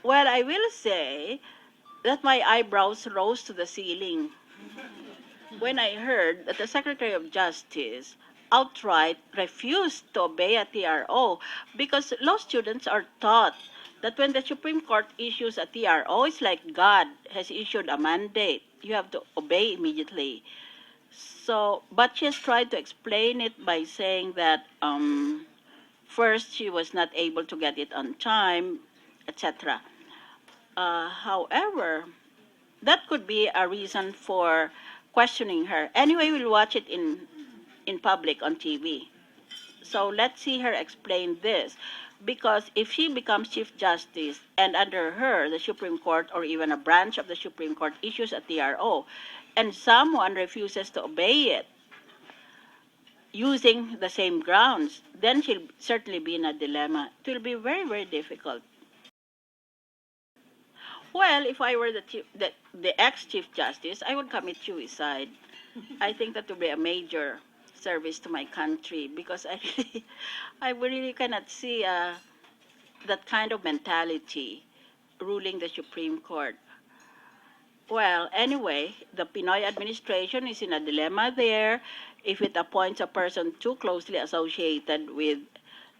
Well, I will say that my eyebrows rose to the ceiling when I heard that the Secretary of Justice outright refused to obey a TRO because law students are taught that when the Supreme Court issues a TRO, it's like God has issued a mandate. You have to obey immediately. So, but she has tried to explain it by saying that first she was not able to get it on time, etc. However, that could be a reason for questioning her. Anyway, we'll watch it in public on TV. So let's see her explain this. Because if she becomes Chief Justice and under her, the Supreme Court or even a branch of the Supreme Court issues a TRO and someone refuses to obey it using the same grounds, then she'll certainly be in a dilemma. It will be very, very difficult. Well, if I were the ex-Chief Justice, I would commit suicide. I think that would be a major service to my country because I really cannot see that kind of mentality ruling the Supreme Court. Well, anyway, the Pinoy administration is in a dilemma there. If it appoints a person too closely associated with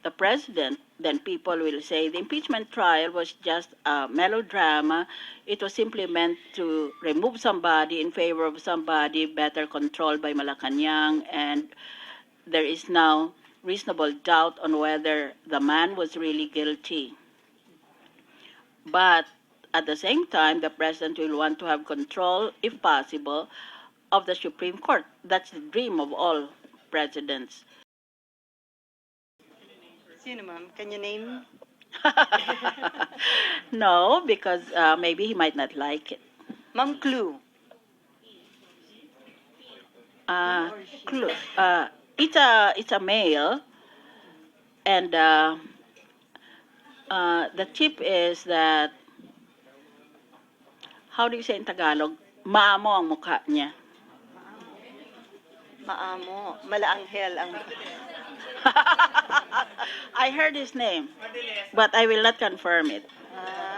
the president, then people will say the impeachment trial was just a melodrama. It was simply meant to remove somebody in favor of somebody better controlled by Malacanang, and there is now reasonable doubt on whether the man was really guilty. But at the same time, the president will want to have control, if possible, of the Supreme Court. That's the dream of all presidents. Sino, ma'am? Can you name? No, because maybe he might not like it. Ma'am Clue. Uh, it's a male, and the tip is that, how do you say in Tagalog? Maamo ang mukha niya. Maamo. Malaanghel ang... I heard his name, but I will not confirm it. Ah,